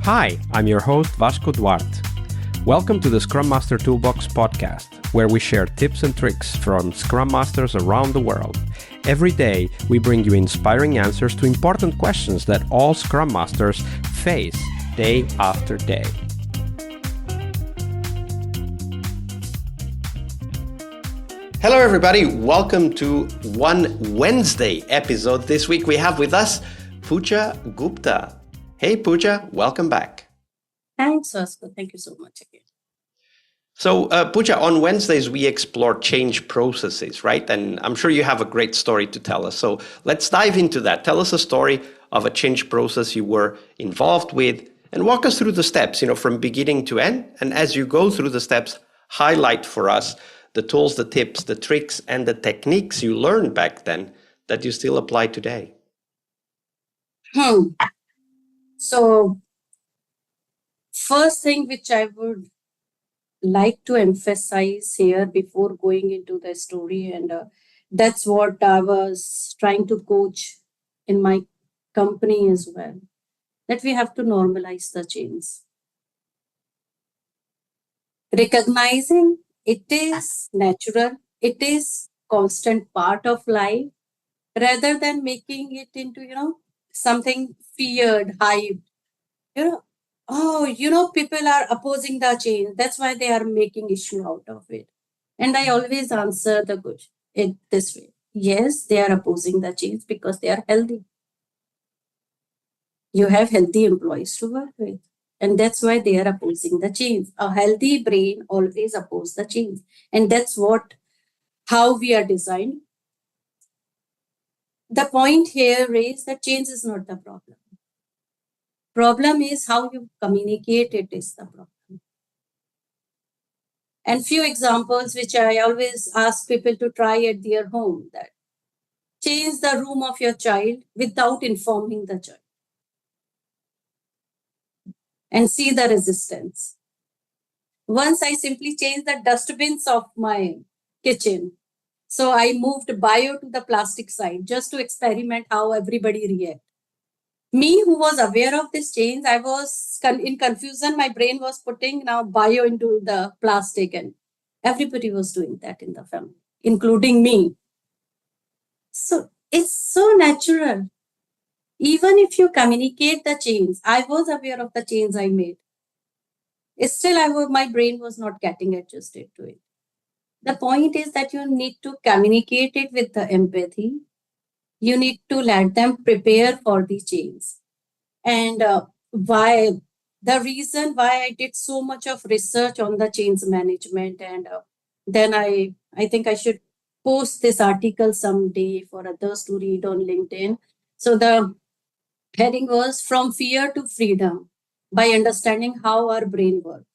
Hi, I'm your host Vasco Duarte. Welcome to the Scrum Master Toolbox podcast, where we share tips and tricks from Scrum Masters around the world. Every day, we bring you inspiring answers to important questions that all Scrum Masters face day after day. Hello, everybody. Welcome to One Wednesday episode. This week we have with us Pooja Gupta. Hey, Pooja, welcome back. Thanks, Vasco. Thank you so much again. So, Pooja, on Wednesdays, we explore change processes, right? And I'm sure you have a great story to tell us. So let's dive into that. Tell us a story of a change process you were involved with and walk us through the steps, from beginning to end. And as you go through the steps, highlight for us the tools, the tips, the tricks, and the techniques you learned back then that you still apply today. So, first thing which I would like to emphasize here before going into the story, and that's what I was trying to coach in my company as well, that we have to normalize the change. Recognizing it is natural, it is constant part of life, rather than making it into, something feared, hyped. People are opposing the change. That's why they are making issue out of it. And I always answer it this way. Yes, they are opposing the change because they are healthy. You have healthy employees to work with. And that's why they are opposing the change. A healthy brain always opposes the change. And that's how we are designed. The point here is that change is not the problem. Problem is how you communicate it is the problem. And few examples which I always ask people to try at their home, that change the room of your child without informing the child and see the resistance. Once I simply changed the dustbins of my kitchen. So I moved bio to the plastic side just to experiment how everybody react. Me, who was aware of this change, I was in confusion. My brain was putting now bio into the plastic, and everybody was doing that in the family, including me. So it's so natural. Even if you communicate the change, I was aware of the change I made. Still, my brain was not getting adjusted to it. The point is that you need to communicate it with the empathy. You need to let them prepare for the change. And the reason why I did so much of research on the change management, and then I think I should post this article someday for others to read on LinkedIn. So the heading was From Fear to Freedom by Understanding How Our Brain Works.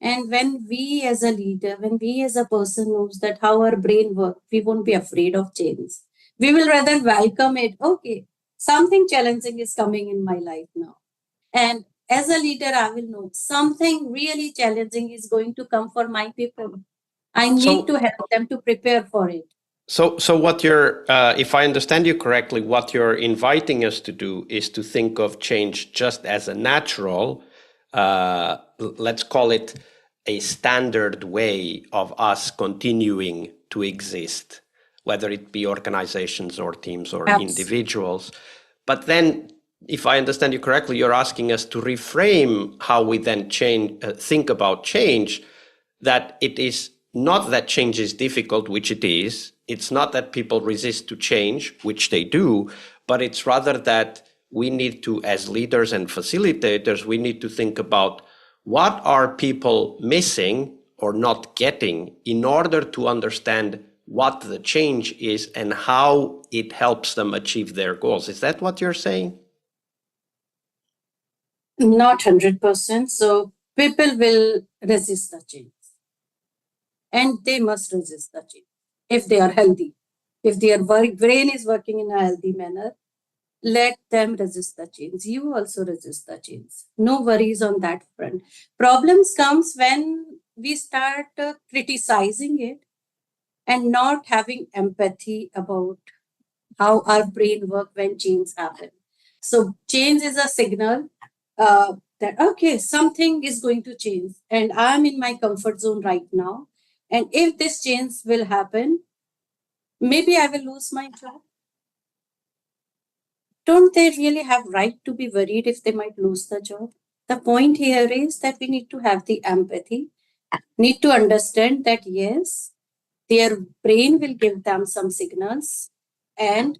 And when we as a leader, when we as a person knows that how our brain works, we won't be afraid of change. We will rather welcome it. Okay, something challenging is coming in my life now. And as a leader, I will know something really challenging is going to come for my people. I need to help them to prepare for it. So what you're, if I understand you correctly, what you're inviting us to do is to think of change just as a natural, let's call it a standard way of us continuing to exist, whether it be organizations or teams or individuals. But then, if I understand you correctly, you're asking us to reframe how we then think about change, that it is not that change is difficult, which it is. It's not that people resist to change, which they do, but it's rather that we need to, as leaders and facilitators, we need to think about what are people missing or not getting in order to understand what the change is and how it helps them achieve their goals. Is that what you're saying? Not 100%. So people will resist the change. And they must resist the change if they are healthy. If their brain is working in a healthy manner, let them resist the change. You also resist the change. No worries on that front. Problems comes when we start criticizing it and not having empathy about how our brain works when change happens. So change is a signal. that okay, something is going to change and I'm in my comfort zone right now, and if this change will happen, maybe I will lose my job. Don't they really have right to be worried if they might lose the job? The point here is that we need to have the empathy, need to understand that yes, their brain will give them some signals, and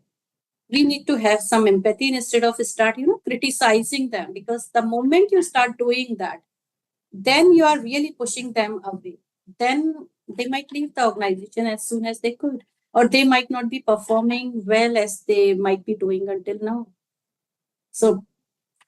we need to have some empathy instead of start criticizing them, because the moment you start doing that, then you are really pushing them away. Then they might leave the organization as soon as they could, or they might not be performing well as they might be doing until now. So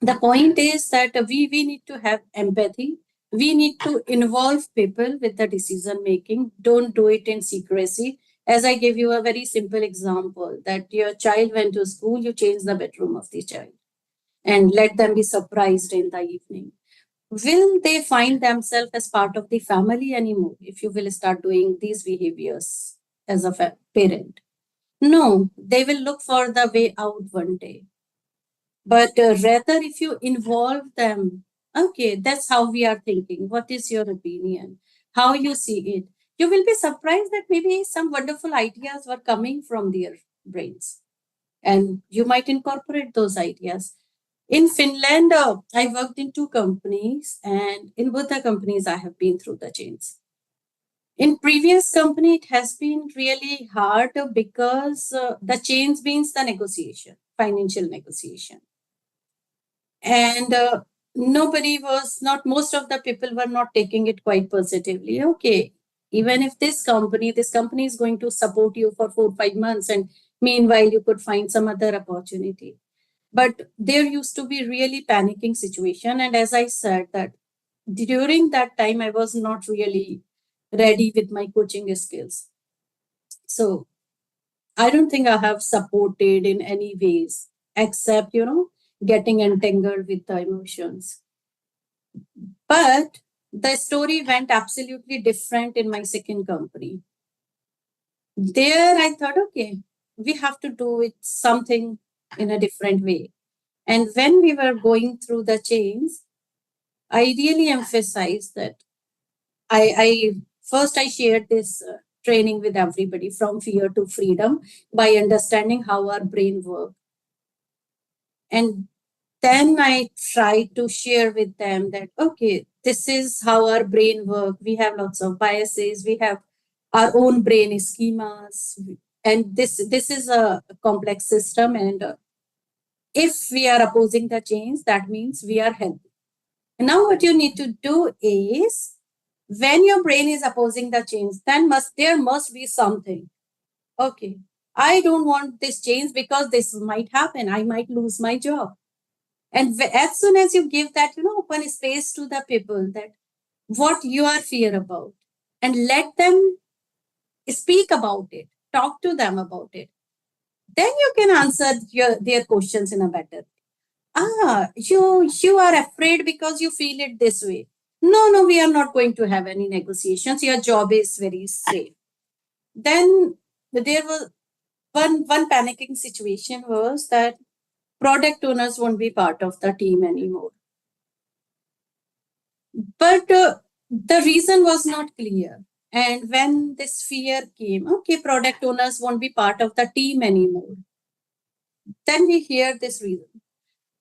the point is that we need to have empathy. We need to involve people with the decision making. Don't do it in secrecy. As I gave you a very simple example, that your child went to school, you change the bedroom of the child and let them be surprised in the evening. Will they find themselves as part of the family anymore if you will start doing these behaviors as a parent? No, they will look for the way out one day. But rather, if you involve them, okay, that's how we are thinking. What is your opinion? How you see it? You will be surprised that maybe some wonderful ideas were coming from their brains, and you might incorporate those ideas. In Finland, I worked in two companies, and in both the companies, I have been through the change. In previous company, it has been really hard because the change means the negotiation, financial negotiation, and nobody was not. Most of the people were not taking it quite positively. Okay, even if this company is going to support you for 4 5 months, and meanwhile you could find some other opportunity. But there used to be really panicking situation, and as I said that during that time I was not really ready with my coaching skills. So I don't think I have supported in any ways except getting entangled with the emotions. But the story went absolutely different in my second company. There I thought, okay, we have to do it something in a different way. And when we were going through the chains, I really emphasized that I first I shared this training with everybody, from fear to freedom, by understanding how our brain works. And then I tried to share with them that okay, this is how our brain works. We have lots of biases. We have our own brain schemas, and this is a complex system. And if we are opposing the change, that means we are healthy. Now, what you need to do is, when your brain is opposing the change, then there must be something. Okay, I don't want this change because this might happen. I might lose my job. And as soon as you give that, open space to the people, that what you are fear about, and let them speak about it, talk to them about it, then you can answer their questions in a better. You are afraid because you feel it this way. No, we are not going to have any negotiations. Your job is very safe. Then there was one panicking situation was that product owners won't be part of the team anymore. But the reason was not clear. And when this fear came, okay, product owners won't be part of the team anymore. Then we hear this reason.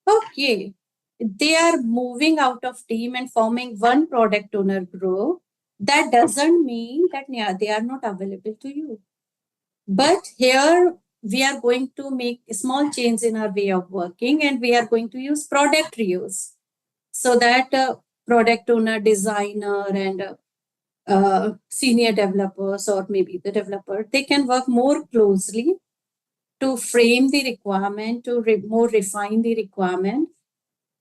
Okay, they are moving out of team and forming one product owner group. That doesn't mean that they are not available to you. But here we are going to make a small change in our way of working, and we are going to use product reuse, so that product owner, designer, and senior developers, or maybe the developer, they can work more closely to frame the requirement, to more refine the requirement,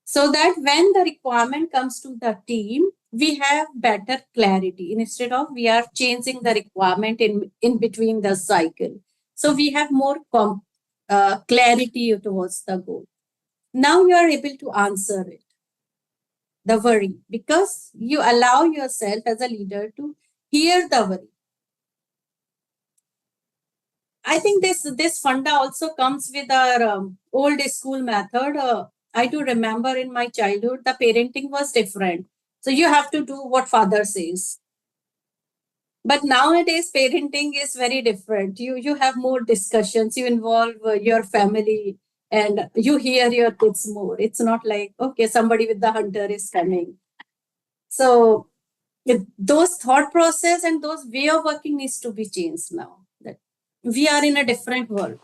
so that when the requirement comes to the team, we have better clarity instead of we are changing the requirement in between the cycle. So we have more clarity towards the goal. Now you are able to answer it, the worry, because you allow yourself as a leader to hear the worry. I think this funda also comes with our old school method. I do remember in my childhood, the parenting was different. So you have to do what father says. But nowadays, parenting is very different. You have more discussions. You involve your family, and you hear your kids more. It's not like, okay, somebody with the hunter is coming. So those thought process and those way of working needs to be changed now. That we are in a different world.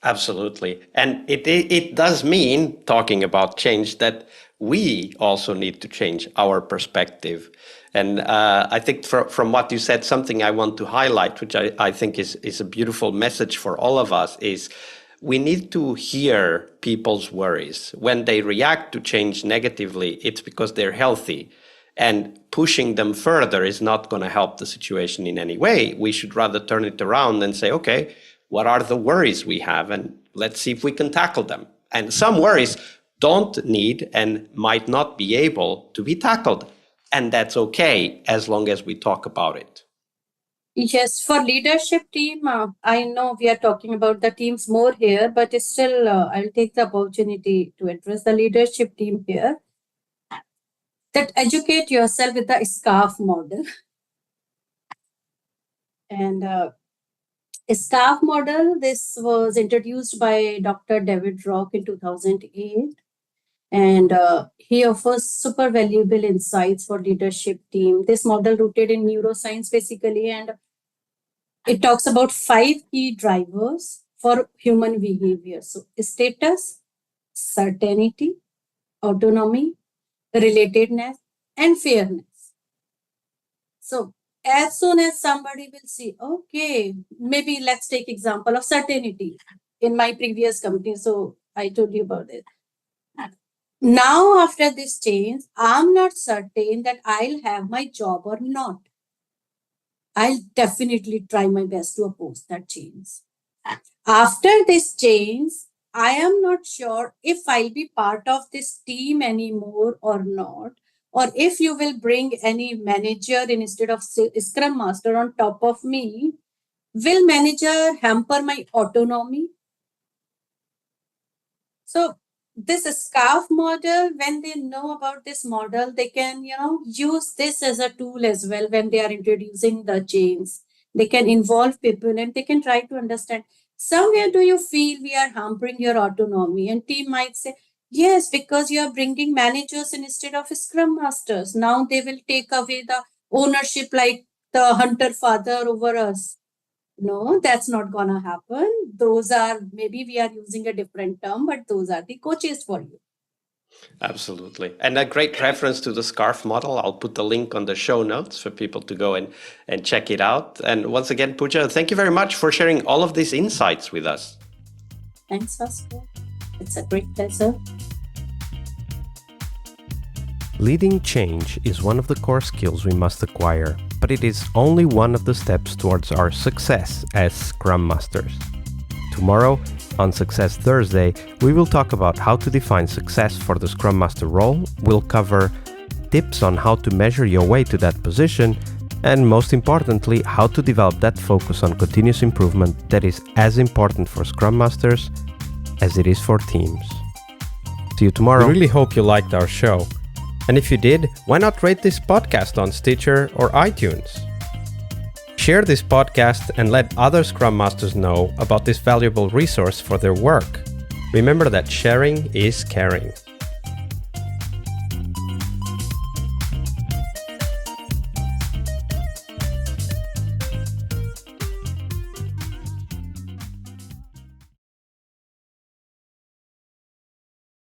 Absolutely. And it does mean, talking about change, that we also need to change our perspective. And I think from what you said, something I want to highlight, which I think is a beautiful message for all of us, is we need to hear people's worries. When they react to change negatively, it's because they're healthy. And pushing them further is not going to help the situation in any way. We should rather turn it around and say, okay, what are the worries we have? And let's see if we can tackle them. And some worries don't need and might not be able to be tackled. And that's okay as long as we talk about it. Yes, for leadership team, I know we are talking about the teams more here, but still, I'll take the opportunity to address the leadership team here. That educate yourself with the SCARF model. And SCARF model, this was introduced by Dr. David Rock in 2008. And he offers super valuable insights for leadership team. This model rooted in neuroscience basically, and it talks about 5 key drivers for human behavior. So status, certainty, autonomy, relatedness, and fairness. So as soon as somebody will see, okay, maybe let's take example of certainty in my previous company. So I told you about it. Now, after this change, I'm not certain that I'll have my job or not. I'll definitely try my best to oppose that change. After this change, I am not sure if I'll be part of this team anymore or not, or if you will bring any manager instead of Scrum Master on top of me. Will manager hamper my autonomy? So this SCARF model, when they know about this model, they can, use this as a tool as well when they are introducing the change. They can involve people and they can try to understand, somewhere do you feel we are hampering your autonomy? And team might say, yes, because you are bringing managers instead of Scrum Masters. Now they will take away the ownership like the hunter father over us. No, that's not gonna happen. Those are, maybe we are using a different term, but those are the coaches for you. Absolutely. And a great reference to the SCARF model. I'll put the link on the show notes for people to go and check it out. And once again, Pooja, thank you very much for sharing all of these insights with us. Thanks, Vasco. It's a great pleasure. Leading change is one of the core skills we must acquire, but it is only one of the steps towards our success as Scrum Masters. Tomorrow, on Success Thursday, we will talk about how to define success for the Scrum Master role. We'll cover tips on how to measure your way to that position, and most importantly, how to develop that focus on continuous improvement that is as important for Scrum Masters as it is for teams. See you tomorrow. We really hope you liked our show. And if you did, why not rate this podcast on Stitcher or iTunes? Share this podcast and let other Scrum Masters know about this valuable resource for their work. Remember that sharing is caring.